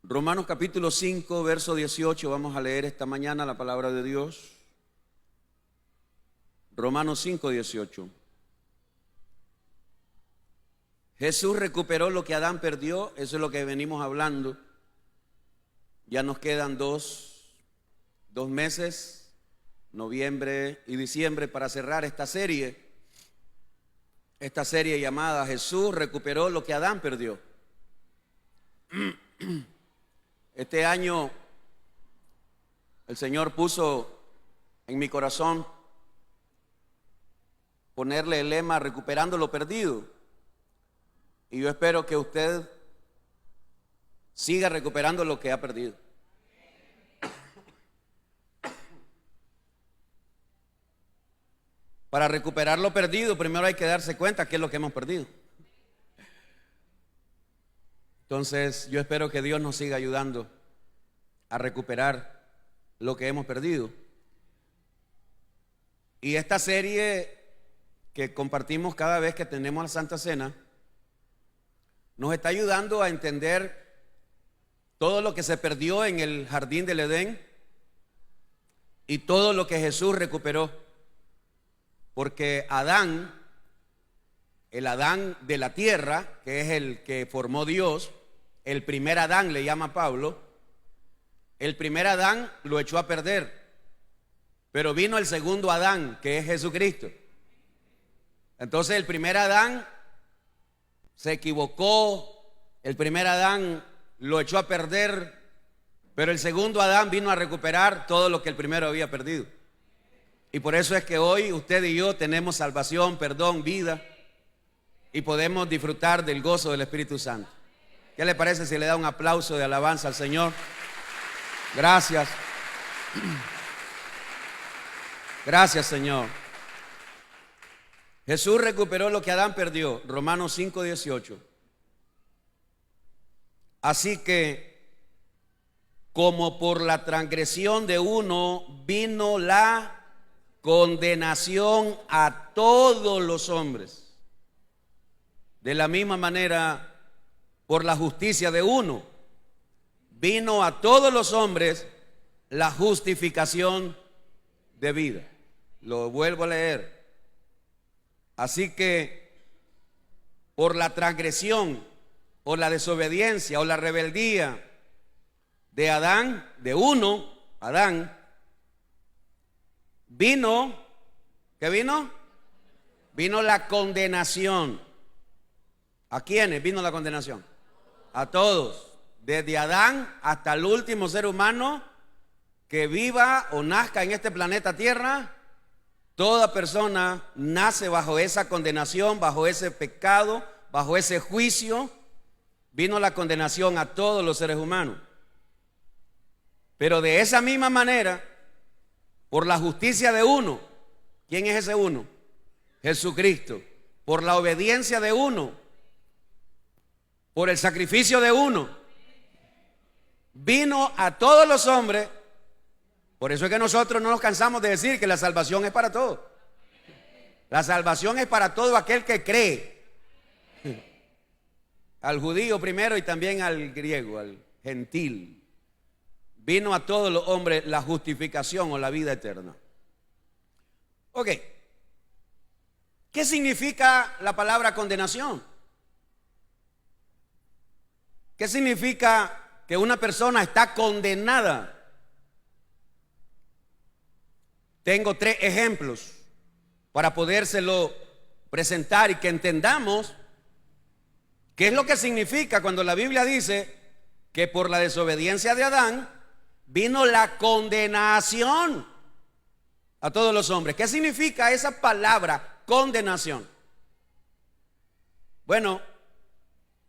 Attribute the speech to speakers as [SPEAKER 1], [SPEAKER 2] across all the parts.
[SPEAKER 1] Romanos capítulo 5, verso 18, vamos a leer esta mañana la palabra de Dios. Romanos 5, 18. Jesús recuperó lo que Adán perdió, eso es lo que venimos hablando. Ya nos quedan dos meses, noviembre y diciembre, para cerrar esta serie llamada Jesús recuperó lo que Adán perdió. Este año el Señor puso en mi corazón ponerle el lema recuperando lo perdido. Y yo espero que usted siga recuperando lo que ha perdido. Para recuperar lo perdido, primero hay que darse cuenta qué es lo que hemos perdido. Entonces, yo espero que Dios nos siga ayudando a recuperar lo que hemos perdido. Y esta serie que compartimos cada vez que tenemos la Santa Cena nos está ayudando a entender todo lo que se perdió en el jardín del Edén y todo lo que Jesús recuperó. Porque Adán, el Adán de la tierra, que es el que formó Dios, el primer Adán le llama Pablo, el primer Adán lo echó a perder, pero vino el segundo Adán, que es Jesucristo. Entonces el primer Adán se equivocó, el primer Adán lo echó a perder, pero el segundo Adán vino a recuperar todo lo que el primero había perdido. Y por eso es que hoy usted y yo tenemos salvación, perdón, vida, y podemos disfrutar del gozo del Espíritu Santo. ¿Qué le parece si le da un aplauso de alabanza al Señor? Gracias. Gracias, Señor. Jesús recuperó lo que Adán perdió. Romanos 5, 18. Así que, como por la transgresión de uno vino la condenación a todos los hombres, de la misma manera, por la justicia de uno vino a todos los hombres la justificación de vida. Lo vuelvo a leer. Así que por la transgresión o la desobediencia o la rebeldía de Adán, de uno, Adán, vino, ¿qué vino? Vino la condenación. ¿A quiénes vino la condenación? A todos, desde Adán hasta el último ser humano que viva o nazca en este planeta Tierra. Toda persona nace bajo esa condenación, bajo ese pecado, bajo ese juicio. Vino la condenación a todos los seres humanos. Pero de esa misma manera, por la justicia de uno, ¿quién es ese uno? Jesucristo. Por la obediencia de uno, por el sacrificio de uno, vino a todos los hombres. Por eso es que nosotros no nos cansamos de decir que la salvación es para todos. La salvación es para todo aquel que cree. Al judío primero y también al griego, al gentil. Vino a todos los hombres la justificación o la vida eterna. Ok. ¿Qué significa la palabra condenación? ¿Qué significa que una persona está condenada? Tengo 3 ejemplos para podérselo presentar y que entendamos qué es lo que significa cuando la Biblia dice que por la desobediencia de Adán vino la condenación a todos los hombres. ¿Qué significa esa palabra, condenación? Bueno,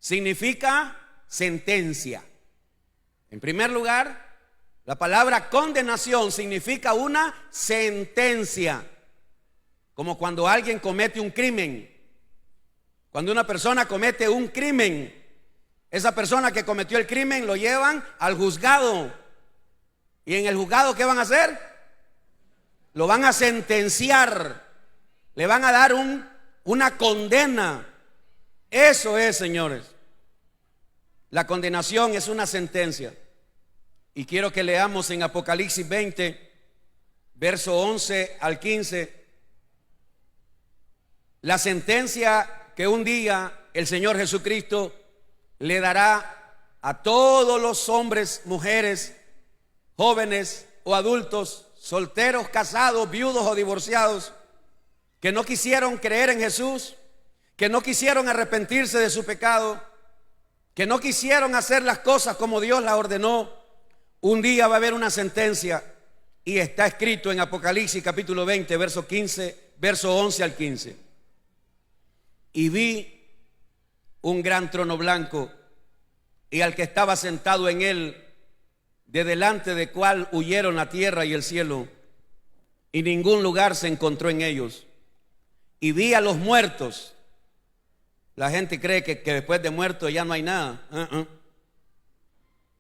[SPEAKER 1] significa sentencia. En primer lugar, la palabra condenación significa una sentencia. Como cuando alguien comete un crimen. Cuando una persona comete un crimen, esa persona que cometió el crimen lo llevan al juzgado. ¿Y en el juzgado qué van a hacer? Lo van a sentenciar. Le van a dar una condena. Eso es, señores. La condenación es una sentencia. Y quiero que leamos en Apocalipsis 20, verso 11 al 15, la sentencia que un día el Señor Jesucristo le dará a todos los hombres, mujeres, jóvenes o adultos, solteros, casados, viudos o divorciados, que no quisieron creer en Jesús, que no quisieron arrepentirse de su pecado, que no quisieron hacer las cosas como Dios las ordenó. Un día va a haber una sentencia y está escrito en Apocalipsis capítulo 20, verso 15, verso 11 al 15. Y vi un gran trono blanco y al que estaba sentado en él, de delante de cual huyeron la tierra y el cielo, y ningún lugar se encontró en ellos. Y vi a los muertos. La gente cree que después de muertos ya no hay nada.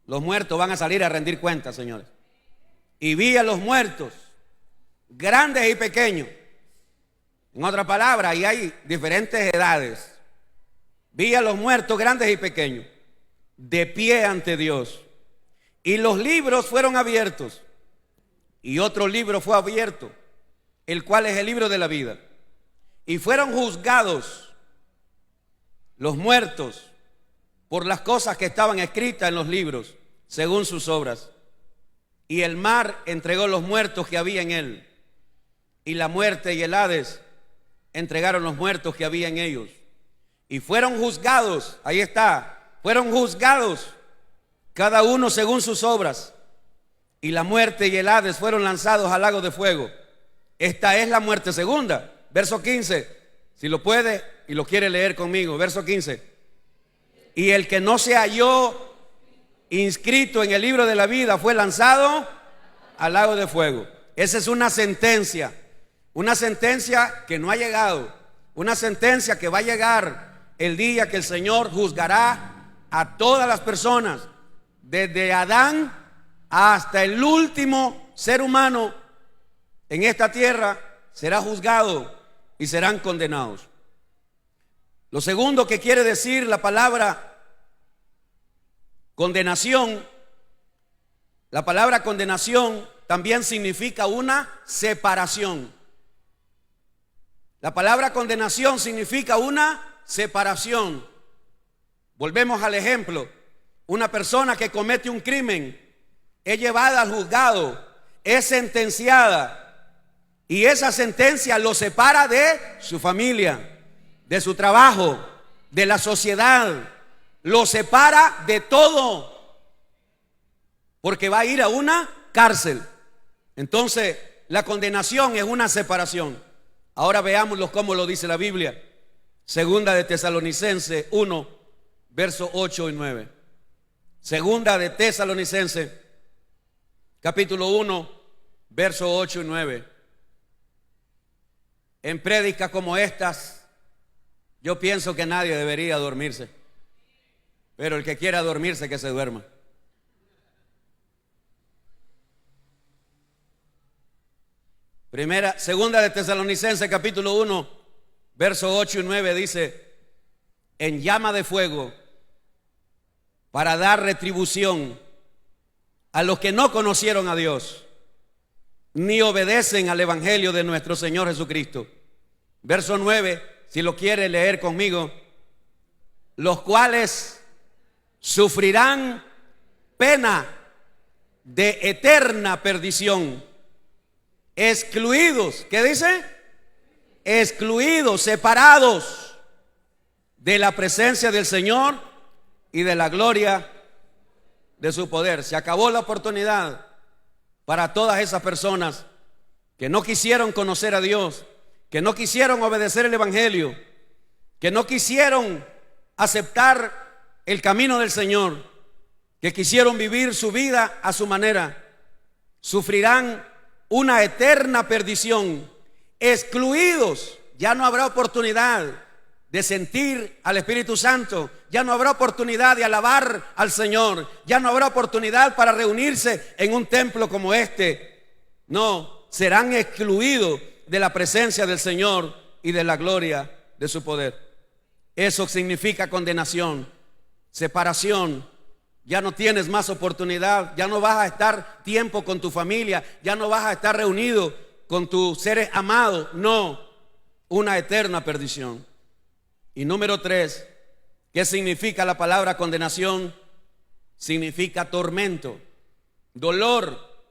[SPEAKER 1] Los muertos van a salir a rendir cuentas, señores. Y vi a los muertos, grandes y pequeños. En otra palabra, ahí hay diferentes edades. Vi a los muertos, grandes y pequeños, de pie ante Dios. Y los libros fueron abiertos. Y otro libro fue abierto, el cual es el libro de la vida. Y fueron juzgados los muertos por las cosas que estaban escritas en los libros, según sus obras. Y el mar entregó los muertos que había en él, y la muerte y el Hades entregaron los muertos que había en ellos. Y fueron juzgados, ahí está, fueron juzgados cada uno según sus obras. Y la muerte y el Hades fueron lanzados al lago de fuego. Esta es la muerte segunda. Verso 15, si lo puede y lo quiere leer conmigo. Verso 15. Y el que no se halló inscrito en el libro de la vida fue lanzado al lago de fuego. Esa es una sentencia que no ha llegado, una sentencia que va a llegar el día que el Señor juzgará a todas las personas, desde Adán hasta el último ser humano en esta tierra será juzgado y serán condenados. Lo segundo que quiere decir la palabra condenación, la palabra condenación también significa una separación. La palabra condenación significa una separación. Volvemos al ejemplo. Una persona que comete un crimen es llevada al juzgado, es sentenciada, y esa sentencia lo separa de su familia, de su trabajo, de la sociedad, lo separa de todo, porque va a ir a una cárcel. Entonces, la condenación es una separación. Ahora veámoslo cómo lo dice la Biblia. Segunda de Tesalonicenses 1, versos 8 y 9. Segunda de Tesalonicenses, capítulo 1, versos 8 y 9. En prédicas como estas, yo pienso que nadie debería dormirse. Pero el que quiera dormirse, que se duerma. Segunda de Tesalonicenses, capítulo 1, versos 8 y 9 dice: en llama de fuego, para dar retribución a los que no conocieron a Dios, ni obedecen al evangelio de nuestro Señor Jesucristo. Verso 9, si lo quiere leer conmigo: los cuales sufrirán pena de eterna perdición, excluidos, ¿qué dice? Excluidos, separados de la presencia del Señor y de la gloria de su poder. Se acabó la oportunidad para todas esas personas que no quisieron conocer a Dios, que no quisieron obedecer el evangelio, que no quisieron aceptar el camino del Señor, que quisieron vivir su vida a su manera. Sufrirán una eterna perdición, excluidos. Ya no habrá oportunidad de sentir al Espíritu Santo, ya no habrá oportunidad de alabar al Señor, ya no habrá oportunidad para reunirse en un templo como este. No, serán excluidos de la presencia del Señor y de la gloria de su poder. Eso significa condenación. separación, ya no tienes más oportunidad, ya no vas a estar tiempo con tu familia, ya no vas a estar reunido con tus seres amados. No, una eterna perdición. Y número 3, ¿qué significa la palabra condenación? Significa tormento, dolor,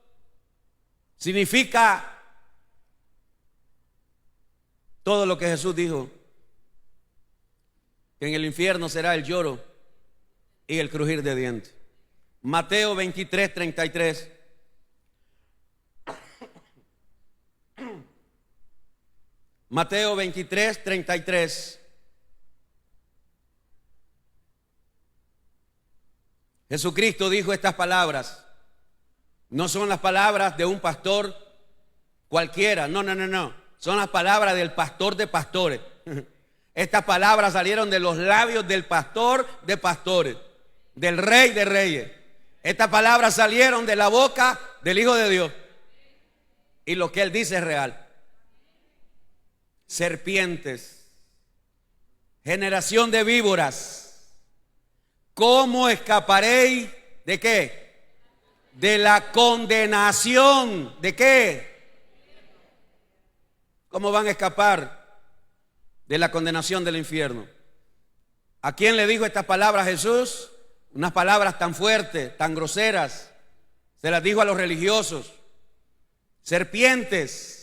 [SPEAKER 1] significa todo lo que Jesús dijo, que en el infierno será el lloro y el crujir de dientes. Mateo 23, 33. Mateo 23, 33. Jesucristo dijo estas palabras. No son las palabras de un pastor cualquiera. No. Son las palabras del pastor de pastores. Estas palabras salieron de los labios del pastor de pastores, del rey de reyes. Estas palabras salieron de la boca del Hijo de Dios. Y lo que él dice es real. Serpientes, generación de víboras, ¿cómo escaparéis de qué? De la condenación. ¿De qué? ¿Cómo van a escapar de la condenación del infierno? ¿A quién le dijo estas palabras Jesús? Unas palabras tan fuertes, tan groseras. Se las dijo a los religiosos. Serpientes.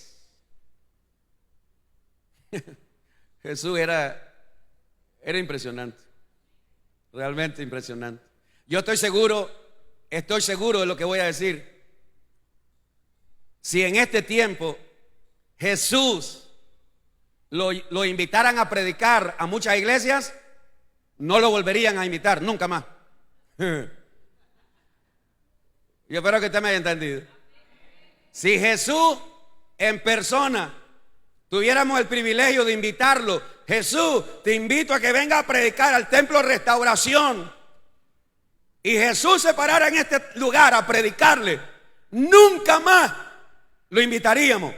[SPEAKER 1] Jesús era impresionante. Realmente impresionante. Yo estoy seguro de lo que voy a decir. Si en este tiempo Jesús lo invitaran a predicar a muchas iglesias, no lo volverían a invitar nunca más. Yo espero que usted me haya entendido. Si Jesús en persona tuviéramos el privilegio de invitarlo, Jesús, te invito a que venga a predicar al Templo Restauración, y Jesús se parara en este lugar a predicarle, nunca más lo invitaríamos.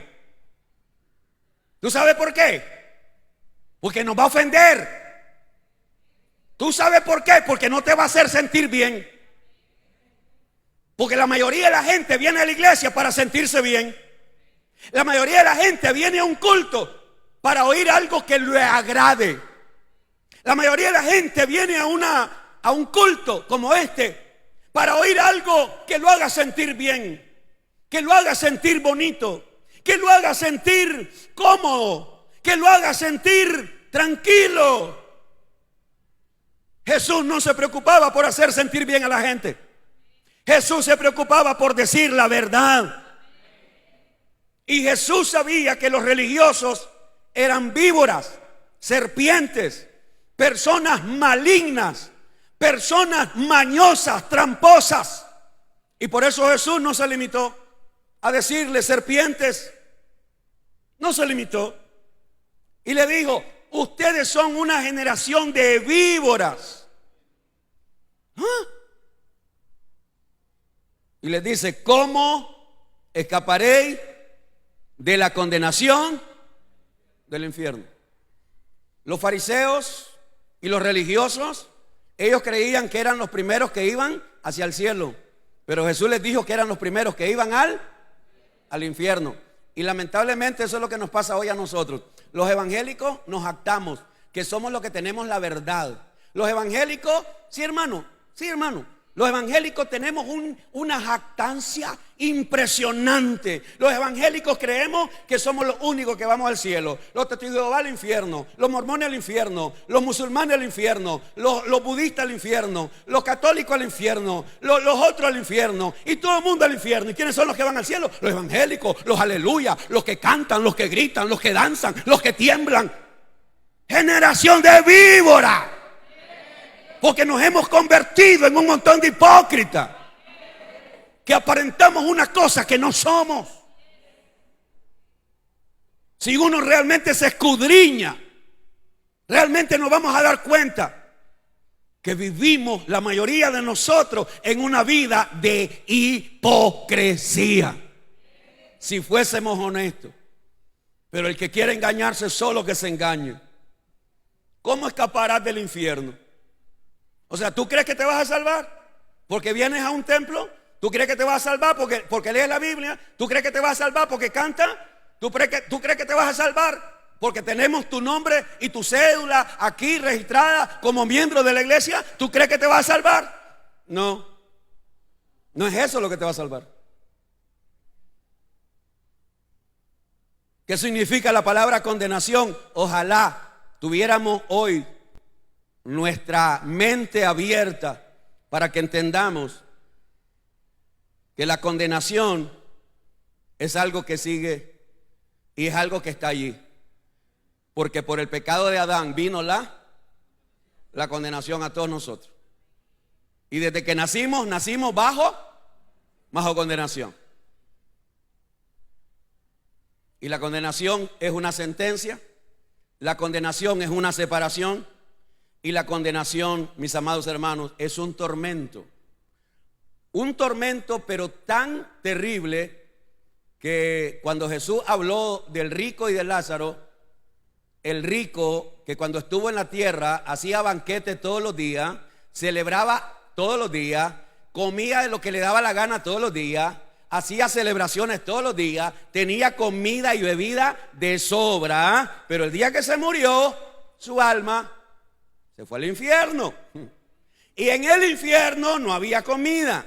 [SPEAKER 1] ¿Tú sabes por qué? Porque nos va a ofender. ¿Tú sabes por qué? Porque no te va a hacer sentir bien. Porque la mayoría de la gente viene a la iglesia para sentirse bien. La mayoría de la gente viene a un culto para oír algo que le agrade. La mayoría de la gente viene a un culto como este para oír algo que lo haga sentir bien, que lo haga sentir bonito, que lo haga sentir cómodo, que lo haga sentir tranquilo. Jesús no se preocupaba por hacer sentir bien a la gente. Jesús se preocupaba por decir la verdad. Y Jesús sabía que los religiosos eran víboras, serpientes, personas malignas, personas mañosas, tramposas. Y por eso Jesús no se limitó a decirle serpientes. No se limitó. Y le dijo: ustedes son una generación de víboras. Y les dice: ¿cómo escaparéis de la condenación del infierno? Los fariseos y los religiosos, ellos creían que eran los primeros que iban hacia el cielo, pero Jesús les dijo que eran los primeros que iban al infierno. Y lamentablemente eso es lo que nos pasa hoy a nosotros. Los evangélicos nos jactamos que somos los que tenemos la verdad. Los evangélicos, sí hermano, los evangélicos tenemos una jactancia impresionante. Los evangélicos creemos que somos los únicos que vamos al cielo. Los testigos de Jehová al infierno, los mormones al infierno, los musulmanes al infierno, los budistas al infierno, los católicos al infierno, los otros al infierno, y todo el mundo al infierno. ¿Y quiénes son los que van al cielo? Los evangélicos, los aleluya, los que cantan, los que gritan, los que danzan, los que tiemblan. Generación de víboras. Porque nos hemos convertido en un montón de hipócritas que aparentamos una cosa que no somos. Si uno realmente se escudriña, realmente nos vamos a dar cuenta que vivimos, la mayoría de nosotros, en una vida de hipocresía. Si fuésemos honestos. Pero el que quiere engañarse, solo que se engañe. ¿Cómo escaparás del infierno? O sea, ¿tú crees que te vas a salvar porque vienes a un templo? ¿Tú crees que te vas a salvar porque lees la Biblia? ¿Tú crees que te vas a salvar porque cantas? ¿Tú crees que te vas a salvar porque tenemos tu nombre y tu cédula aquí registrada como miembro de la iglesia? ¿Tú crees que te vas a salvar? No, no es eso lo que te va a salvar. ¿Qué significa la palabra condenación? Ojalá tuviéramos hoy nuestra mente abierta para que entendamos que la condenación es algo que sigue y es algo que está allí. Porque por el pecado de Adán vino la condenación a todos nosotros. Y desde que nacimos bajo condenación. Y la condenación es una sentencia, la condenación es una separación y la condenación, mis amados hermanos, es un tormento. Un tormento pero tan terrible que cuando Jesús habló del rico y de Lázaro, el rico que cuando estuvo en la tierra hacía banquete todos los días, celebraba todos los días, comía de lo que le daba la gana todos los días, hacía celebraciones todos los días, tenía comida y bebida de sobra, pero el día que se murió, su alma se fue al infierno. Y en el infierno no había comida,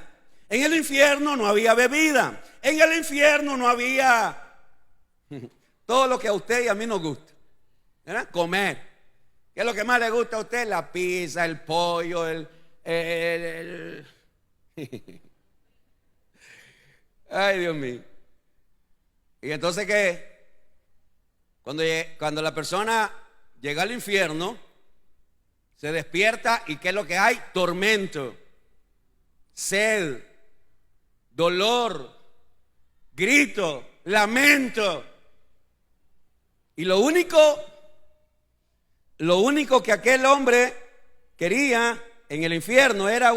[SPEAKER 1] en el infierno no había bebida, en el infierno no había todo lo que a usted y a mí nos gusta, ¿verdad? Comer. ¿Qué es lo que más le gusta a usted? La pizza, el pollo, Ay, Dios mío. Y entonces, ¿qué? Cuando la persona llega al infierno, se despierta y ¿qué es lo que hay? Tormento, sed, dolor, grito, lamento. Y lo único que aquel hombre quería en el infierno era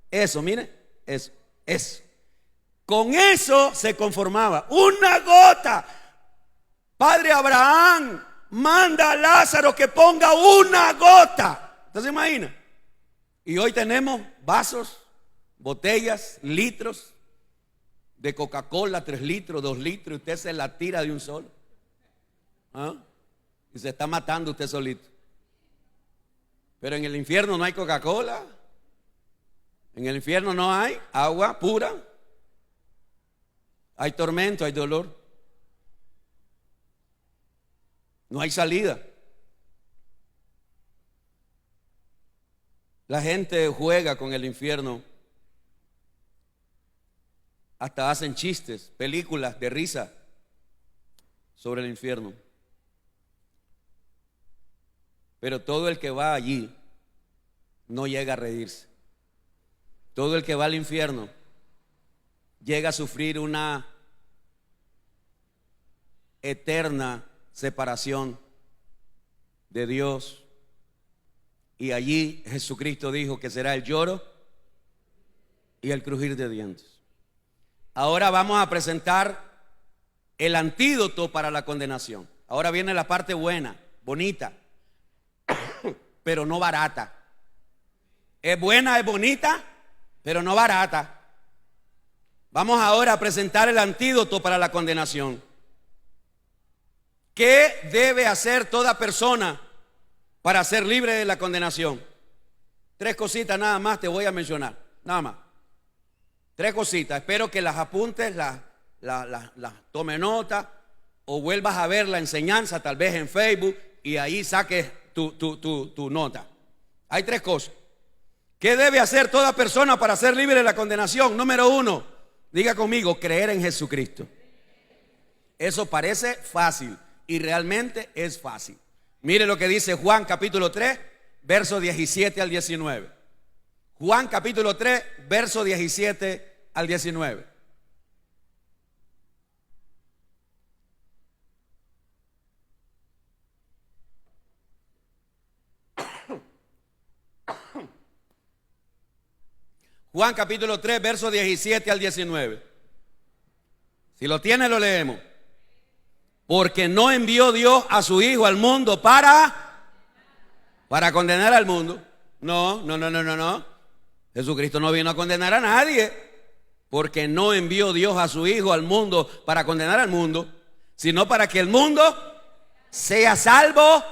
[SPEAKER 1] eso, mire, eso. Con eso se conformaba. Una gota. Padre Abraham manda a Lázaro que ponga una gota. ¿Usted se imagina? Y hoy tenemos vasos, botellas, litros de Coca-Cola, 3 litros, 2 litros, y usted se la tira de un solo. ¿Ah? Y se está matando usted solito. Pero en el infierno no hay Coca-Cola. En el infierno no hay agua pura. Hay tormento, hay dolor. No hay salida. La gente juega con el infierno. Hasta hacen chistes, películas de risa sobre el infierno. Pero todo el que va allí no llega a reírse. Todo el que va al infierno llega a sufrir una eterna separación de Dios. Y allí Jesucristo dijo que será el lloro y el crujir de dientes. Ahora vamos a presentar el antídoto para la condenación. Ahora viene la parte buena, bonita, pero no barata. Es buena, es bonita, pero no barata. Vamos ahora a presentar el antídoto para la condenación. ¿Qué debe hacer toda persona para ser libre de la condenación? 3 cositas nada más te voy a mencionar, nada más. 3 cositas, espero que las apuntes, las tome nota o vuelvas a ver la enseñanza tal vez en Facebook y ahí saques tu nota. Hay 3 cosas. ¿Qué debe hacer toda persona para ser libre de la condenación? Número 1, diga conmigo, creer en Jesucristo. Eso parece fácil y realmente es fácil. Mire lo que dice Juan capítulo 3, verso 17 al 19. Juan capítulo 3, verso 17 al 19. Juan capítulo 3, verso 17 al 19. Si lo tiene, lo leemos. Porque no envió Dios a su Hijo al mundo para condenar al mundo, No, no, no, no, no, no. Jesucristo no vino a condenar a nadie, porque no envió Dios a su Hijo al mundo para condenar al mundo, sino para que el mundo sea salvo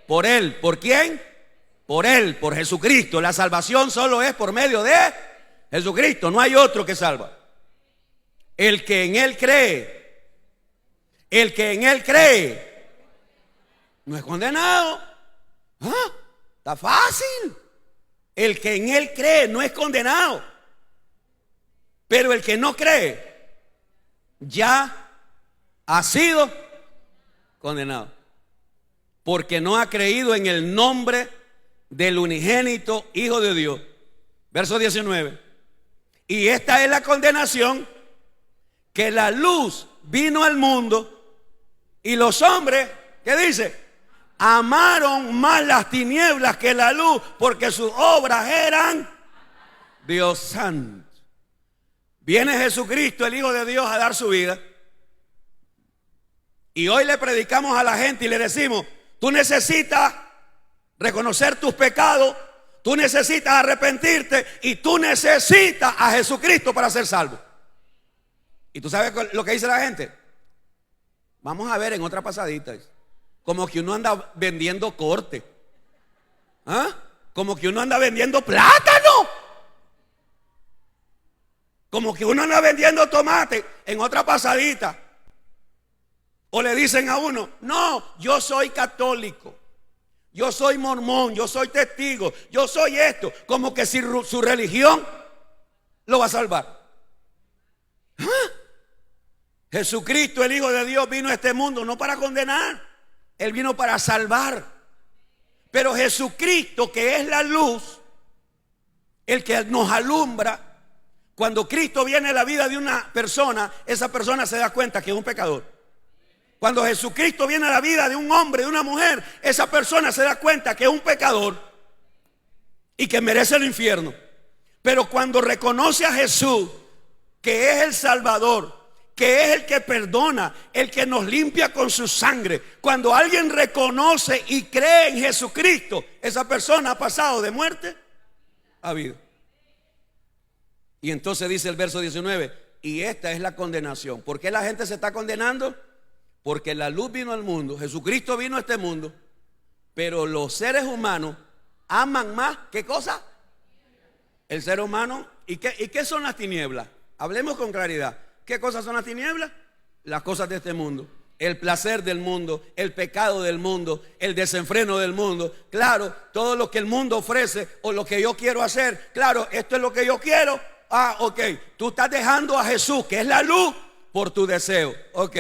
[SPEAKER 1] por Él. ¿Por quién? Por Él, por Jesucristo. La salvación solo es por medio de Jesucristo, no hay otro que salva. El que en Él cree, el que en Él cree, no es condenado. ¿Ah? Está fácil. El que en Él cree no es condenado. Pero el que no cree ya ha sido condenado, porque no ha creído en el nombre del unigénito Hijo de Dios. Verso 19. Y esta es la condenación, que la luz vino al mundo y los hombres, ¿qué dice? Amaron más las tinieblas que la luz, porque sus obras eran, Dios santo. Viene Jesucristo, el Hijo de Dios, a dar su vida. Y hoy le predicamos a la gente y le decimos: tú necesitas reconocer tus pecados, tú necesitas arrepentirte y tú necesitas a Jesucristo para ser salvo. ¿Y tú sabes lo que dice la gente? Vamos a ver en otra pasadita. Como que uno anda vendiendo corte. ¿Ah? Como que uno anda vendiendo plátano. Como que uno anda vendiendo tomate en otra pasadita. O le dicen a uno: no, yo soy católico, yo soy mormón, yo soy testigo, yo soy esto. Como que si su religión lo va a salvar. ¿Ah? Jesucristo, el Hijo de Dios, vino a este mundo no para condenar, Él vino para salvar. Pero Jesucristo, que es la luz, el que nos alumbra, cuando Cristo viene a la vida de una persona, esa persona se da cuenta que es un pecador. Cuando Jesucristo viene a la vida de un hombre, de una mujer, esa persona se da cuenta que es un pecador y que merece el infierno. Pero cuando reconoce a Jesús, que es el Salvador, que es el que perdona, el que nos limpia con su sangre, cuando alguien reconoce y cree en Jesucristo, esa persona ha pasado de muerte a vida. Y entonces dice el verso 19: y esta es la condenación. ¿Por qué la gente se está condenando? Porque la luz vino al mundo, Jesucristo vino a este mundo, pero los seres humanos aman más, ¿qué cosa? El ser humano. ¿Y qué son las tinieblas? Hablemos con claridad. ¿Qué cosas son las tinieblas? Las cosas de este mundo, el placer del mundo, el pecado del mundo, el desenfreno del mundo. Claro, todo lo que el mundo ofrece o lo que yo quiero hacer. Claro, esto es lo que yo quiero. Ah, ok, tú estás dejando a Jesús, que es la luz, por tu deseo. Ok,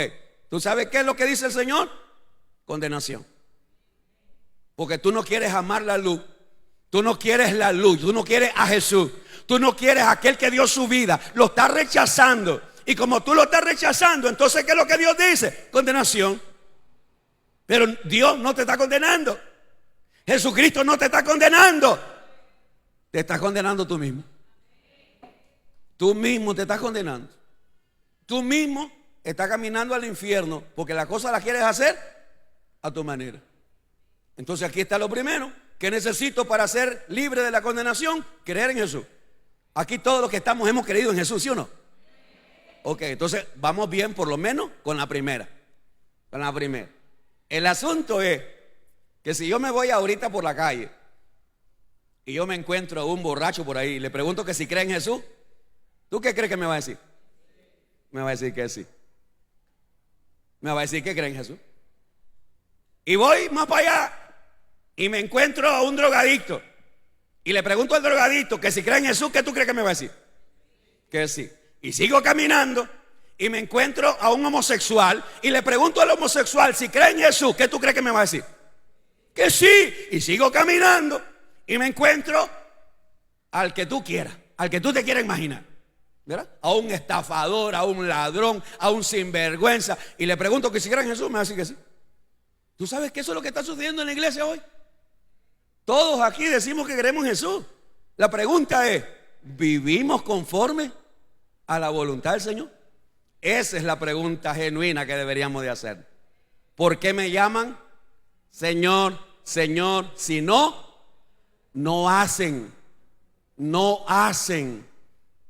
[SPEAKER 1] ¿tú sabes qué es lo que dice el Señor? Condenación. Porque tú no quieres amar la luz, tú no quieres la luz, tú no quieres a Jesús, tú no quieres a aquel que dio su vida, lo estás rechazando. Y como tú lo estás rechazando, entonces ¿qué es lo que Dios dice? Condenación. Pero Dios no te está condenando, Jesucristo no te está condenando, te estás condenando tú mismo. Tú mismo te estás condenando. Tú mismo estás caminando al infierno porque la cosa la quieres hacer a tu manera. Entonces aquí está lo primero que necesito para ser libre de la condenación: creer en Jesús. Aquí todos los que estamos hemos creído en Jesús, ¿sí o no? Ok, entonces vamos bien por lo menos con la primera. Con la primera. El asunto es que si yo me voy ahorita por la calle y yo me encuentro a un borracho por ahí y le pregunto que si cree en Jesús, ¿tú qué crees que me va a decir? Me va a decir que sí. Me va a decir que cree en Jesús. Y voy más para allá y me encuentro a un drogadicto y le pregunto al drogadicto que si cree en Jesús, ¿qué tú crees que me va a decir? Que sí. Y sigo caminando y me encuentro a un homosexual y le pregunto al homosexual si cree en Jesús, ¿qué tú crees que me va a decir? Que sí. Y sigo caminando y me encuentro al que tú quieras, al que tú te quieras imaginar, ¿verdad? A un estafador, a un ladrón, a un sinvergüenza, y le pregunto que si cree en Jesús, me va a decir que sí. ¿Tú sabes que eso es lo que está sucediendo en la iglesia hoy? Todos aquí decimos que creemos en Jesús. La pregunta es: ¿vivimos conforme a la voluntad del Señor? Esa es la pregunta genuina que deberíamos de hacer. ¿Por qué me llaman Señor, Señor, si no no hacen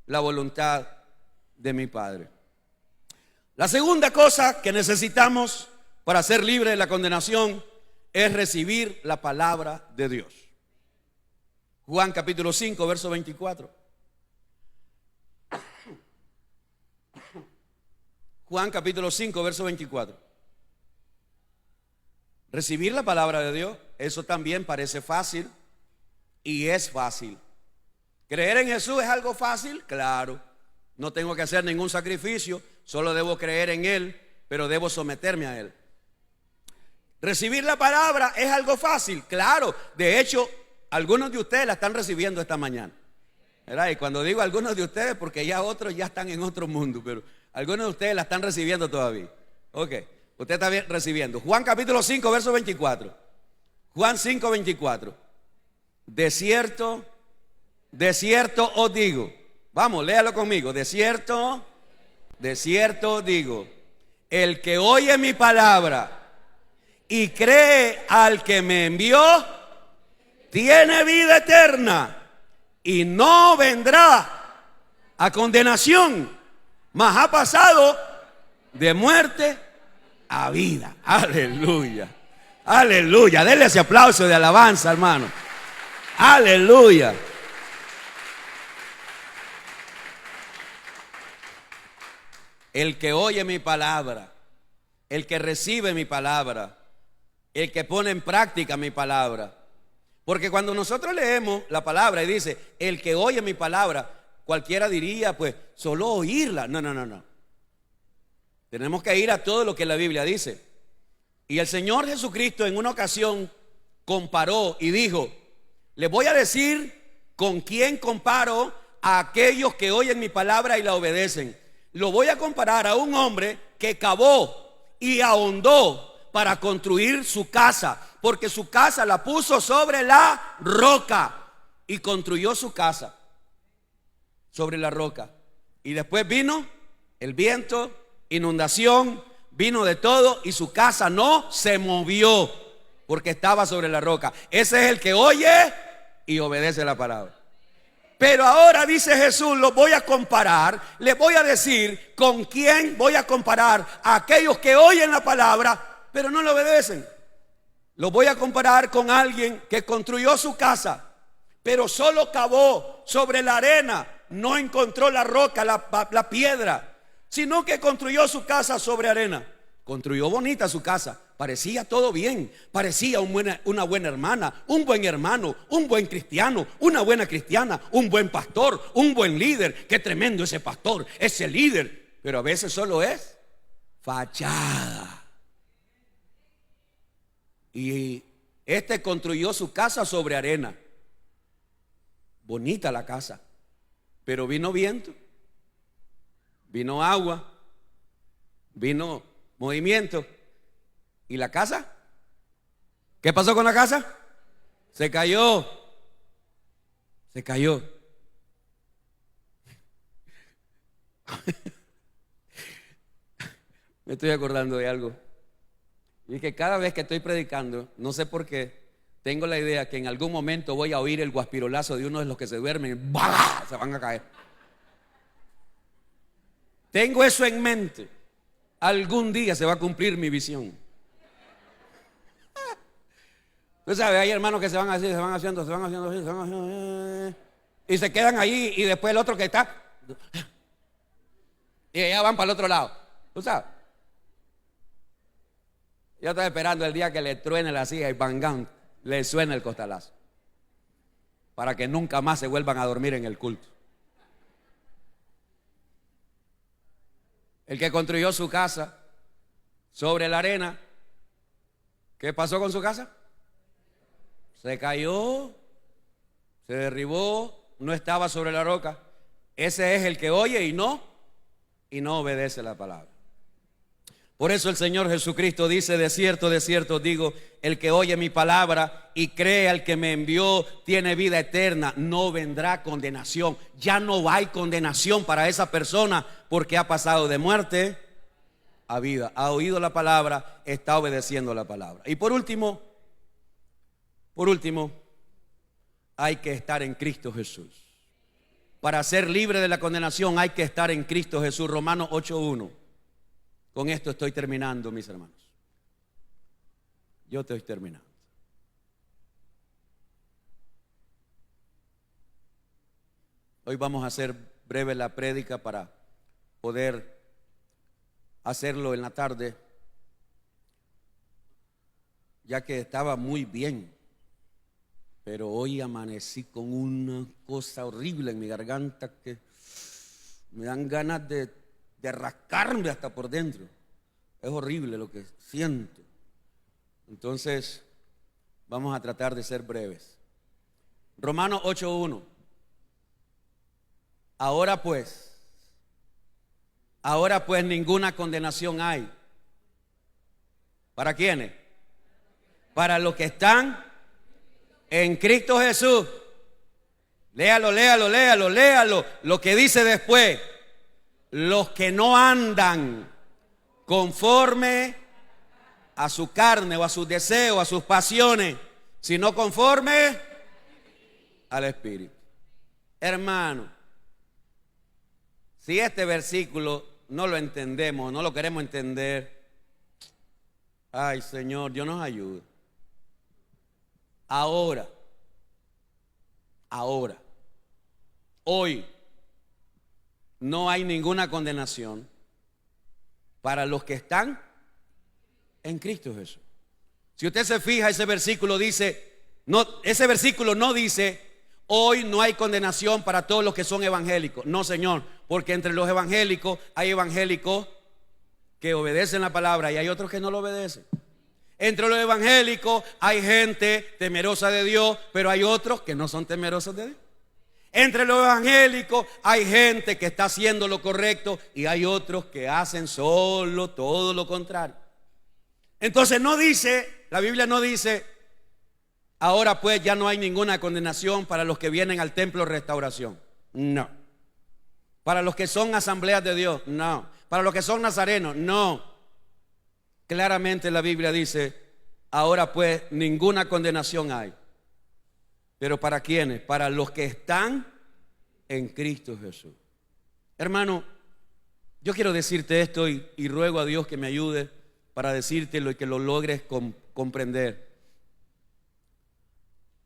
[SPEAKER 1] la voluntad de mi Padre. La segunda cosa que necesitamos para ser libre de la condenación es recibir la palabra de Dios. Juan capítulo 5, verso 24. Juan capítulo 5, verso 24. Recibir la palabra de Dios, eso también parece fácil y es fácil. ¿Creer en Jesús es algo fácil? Claro. No tengo que hacer ningún sacrificio, solo debo creer en Él, pero debo someterme a Él. Recibir la palabra es algo fácil, claro. De hecho, algunos de ustedes la están recibiendo esta mañana, ¿verdad? Y cuando digo algunos de ustedes, porque ya otros ya están en otro mundo, pero algunos de ustedes la están recibiendo todavía. Ok, usted está bien recibiendo. Juan capítulo 5, verso 24. Juan 5, 24. De cierto os digo. Vamos, léalo conmigo. De cierto digo. El que oye mi palabra y cree al que me envió, tiene vida eterna y no vendrá a condenación, mas ha pasado de muerte a vida. Aleluya, aleluya. Denle ese aplauso de alabanza, hermano. Aleluya. El que oye mi palabra, el que recibe mi palabra, el que pone en práctica mi palabra. Porque cuando nosotros leemos la palabra y dice, el que oye mi palabra, cualquiera diría, pues, solo oírla. No. Tenemos que ir a todo lo que la Biblia dice. Y el Señor Jesucristo en una ocasión comparó y dijo, les voy a decir con quién comparo a aquellos que oyen mi palabra y la obedecen. Lo voy a comparar a un hombre que cavó y ahondó para construir su casa, porque su casa la puso sobre la roca y construyó su casa sobre la roca. Y después vino el viento, inundación, vino de todo y su casa no se movió porque estaba sobre la roca. Ese es el que oye y obedece la palabra. Pero ahora dice Jesús, los voy a comparar, les voy a decir con quién voy a comparar a aquellos que oyen la palabra, pero no lo obedecen. Los voy a comparar con alguien que construyó su casa, pero solo cavó sobre la arena, no encontró la roca, la piedra, sino que construyó su casa sobre arena. Construyó bonita su casa, parecía todo bien, parecía una buena hermana, un buen hermano, un buen cristiano, una buena cristiana, un buen pastor, un buen líder. Qué tremendo ese pastor, ese líder. Pero a veces solo es fachada. Y este construyó su casa sobre arena. Bonita la casa, pero vino viento, vino agua, vino movimiento. ¿Y la casa? ¿Qué pasó con la casa? Se cayó. Se cayó. Me estoy acordando de algo. Y es que cada vez que estoy predicando, no sé por qué, tengo la idea que en algún momento voy a oír el guaspirolazo de uno de los que se duermen. ¡Bah! Se van a caer. Tengo eso en mente. Algún día se va a cumplir mi visión. Tú sabes, hay hermanos que se van así, se van haciendo así, y se quedan ahí y después el otro que está y ya van para el otro lado. Tú sabes. Yo estoy esperando el día que le truene la silla y bangán, le suene el costalazo, para que nunca más se vuelvan a dormir en el culto. El que construyó su casa sobre la arena, ¿qué pasó con su casa? Se cayó, se derribó, no estaba sobre la roca. Ese es el que oye y no obedece la palabra. Por eso el Señor Jesucristo dice, de cierto digo, el que oye mi palabra y cree al que me envió tiene vida eterna, no vendrá condenación. Ya no hay condenación para esa persona porque ha pasado de muerte a vida. Ha oído la palabra, está obedeciendo la palabra. Y por último, hay que estar en Cristo Jesús. Para ser libre de la condenación hay que estar en Cristo Jesús. Romanos 8:1. Con esto estoy terminando, mis hermanos. Yo estoy terminando. Hoy vamos a hacer breve la prédica para poder hacerlo en la tarde, ya que estaba muy bien, pero hoy amanecí con una cosa horrible en mi garganta que me dan ganas de rascarme hasta por dentro. Es horrible lo que siento. Entonces vamos a tratar de ser breves. Romanos 8:1. Ahora pues ninguna condenación hay. ¿Para quiénes? Para los que están en Cristo Jesús. Léalo. Lo que dice después: los que no andan conforme a su carne o a sus deseos, a sus pasiones, sino conforme al Espíritu. Hermano, si este versículo no lo entendemos, no lo queremos entender, ay Señor, Dios nos ayude. Ahora, hoy, no hay ninguna condenación para los que están en Cristo Jesús. Si usted se fija, ese versículo no dice hoy no hay condenación para todos los que son evangélicos. No, Señor, porque entre los evangélicos hay evangélicos que obedecen la palabra y hay otros que no lo obedecen. Entre los evangélicos hay gente temerosa de Dios, pero hay otros que no son temerosos de Dios. Entre los evangélicos hay gente que está haciendo lo correcto y hay otros que hacen solo todo lo contrario. Entonces la Biblia no dice, ahora pues ya no hay ninguna condenación para los que vienen al templo de restauración. No. Para los que son asambleas de Dios, no. Para los que son nazarenos, no. Claramente la Biblia dice, ahora pues ninguna condenación hay. ¿Pero para quiénes? Para los que están en Cristo Jesús. Hermano, yo quiero decirte esto y ruego a Dios que me ayude para decírtelo y que lo logres comprender.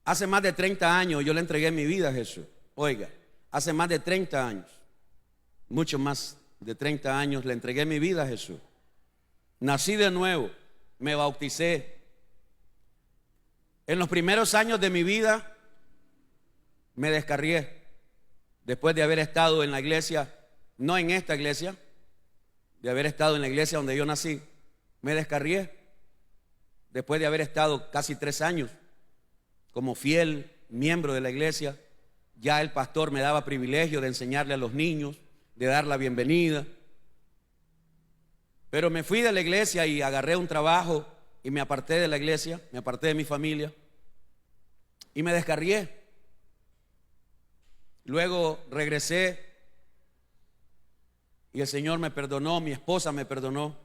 [SPEAKER 1] Hace más de 30 años yo le entregué mi vida a Jesús. Oiga, hace más de 30 años, mucho más de 30 años le entregué mi vida a Jesús. Nací de nuevo, me bauticé. En los primeros años de mi vida me descarrié. Después de haber estado en la iglesia, no en esta iglesia, de haber estado en la iglesia donde yo nací, me descarrié. Después de haber estado casi 3 años como fiel miembro de la iglesia, ya el pastor me daba privilegio de enseñarle a los niños, de dar la bienvenida. Pero me fui de la iglesia y agarré un trabajo y me aparté de la iglesia, me aparté de mi familia y me descarrié. Luego regresé y el Señor me perdonó, mi esposa me perdonó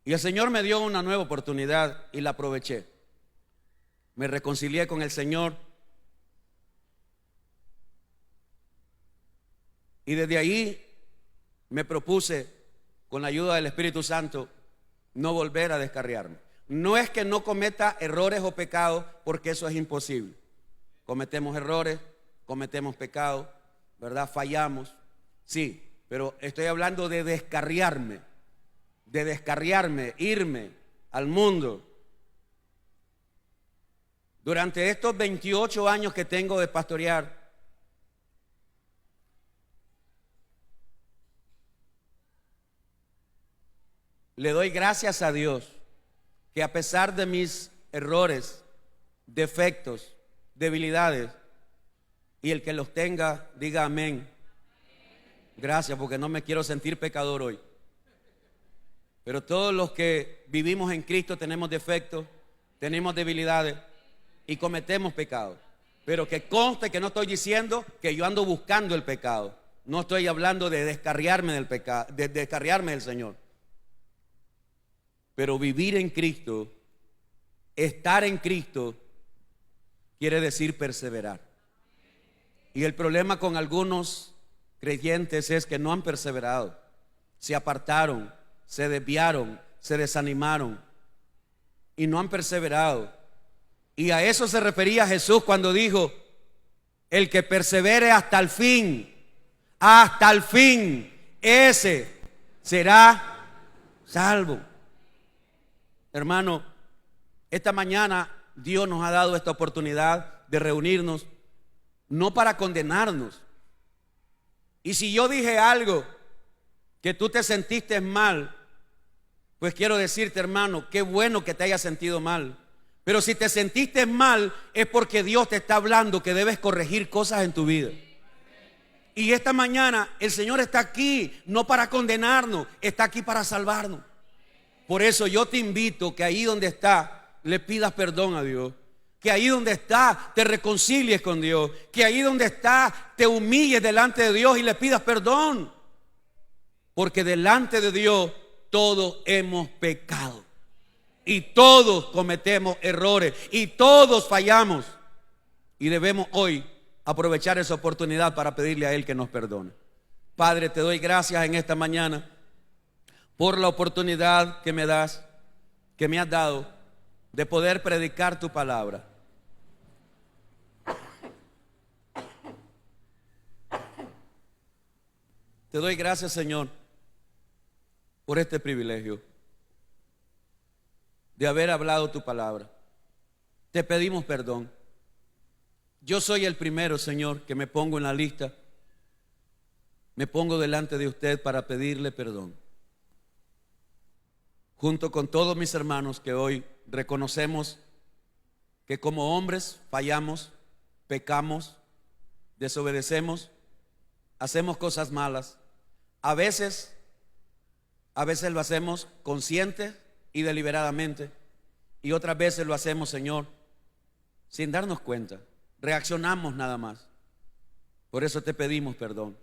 [SPEAKER 1] y el Señor me dio una nueva oportunidad y la aproveché. Me reconcilié con el Señor y desde ahí me propuse, con la ayuda del Espíritu Santo, no volver a descarriarme. No es que no cometa errores o pecados, porque eso es imposible. Cometemos errores, cometemos pecados, ¿verdad? Fallamos, sí, pero estoy hablando de descarriarme, irme al mundo. Durante estos 28 años que tengo de pastorear, le doy gracias a Dios que a pesar de mis errores, defectos, debilidades, y el que los tenga, diga amén. Gracias, porque no me quiero sentir pecador hoy. Pero todos los que vivimos en Cristo tenemos defectos, tenemos debilidades y cometemos pecados. Pero que conste que no estoy diciendo que yo ando buscando el pecado. No estoy hablando de descarriarme del pecado, de descarriarme del Señor. Pero vivir en Cristo, estar en Cristo, quiere decir perseverar. Y el problema con algunos creyentes es que no han perseverado, se apartaron, se desviaron, se desanimaron y no han perseverado. Y a eso se refería Jesús cuando dijo: el que persevere hasta el fin, ese será salvo. Hermano, esta mañana Dios nos ha dado esta oportunidad de reunirnos, no para condenarnos. Y si yo dije algo que tú te sentiste mal, pues quiero decirte, hermano, qué bueno que te hayas sentido mal. Pero si te sentiste mal, es porque Dios te está hablando que debes corregir cosas en tu vida. Y esta mañana el Señor está aquí no para condenarnos, está aquí para salvarnos. Por eso yo te invito que ahí donde está le pidas perdón a Dios, que ahí donde está te reconcilies con Dios, que ahí donde está te humilles delante de Dios y le pidas perdón, porque delante de Dios todos hemos pecado y todos cometemos errores y todos fallamos, y debemos hoy aprovechar esa oportunidad para pedirle a Él que nos perdone. Padre, te doy gracias en esta mañana por la oportunidad que me das, que me has dado de poder predicar tu palabra. Te doy gracias, Señor, por este privilegio de haber hablado tu palabra. Te pedimos perdón. Yo soy el primero, Señor, que me pongo en la lista. Me pongo delante de usted para pedirle perdón, junto con todos mis hermanos que hoy reconocemos que como hombres fallamos, pecamos, desobedecemos, hacemos cosas malas. A veces lo hacemos consciente y deliberadamente, y otras veces lo hacemos, Señor, sin darnos cuenta. Reaccionamos nada más. Por eso te pedimos perdón.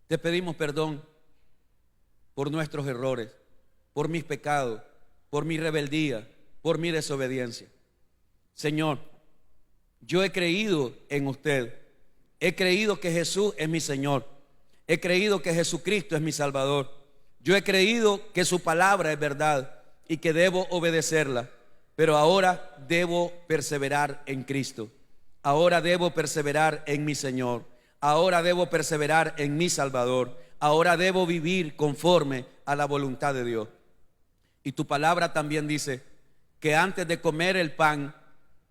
[SPEAKER 1] Te pedimos perdón por nuestros errores, por mis pecados, por mi rebeldía, por mi desobediencia. Señor, yo he creído en usted. He creído que Jesús es mi Señor. He creído que Jesucristo es mi Salvador. Yo he creído que su palabra es verdad y que debo obedecerla. Pero ahora debo perseverar en Cristo. Ahora debo perseverar en mi Señor. Ahora debo perseverar en mi Salvador. Ahora debo vivir conforme a la voluntad de Dios. Y tu palabra también dice que antes de comer el pan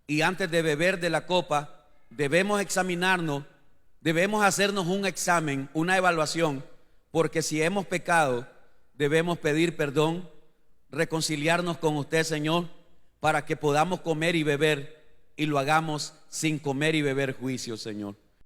[SPEAKER 1] y antes de beber de la copa, debemos examinarnos, debemos hacernos un examen, una evaluación, porque si hemos pecado, debemos pedir perdón, reconciliarnos con usted, Señor, para que podamos comer y beber, y lo hagamos sin comer y beber juicio, Señor.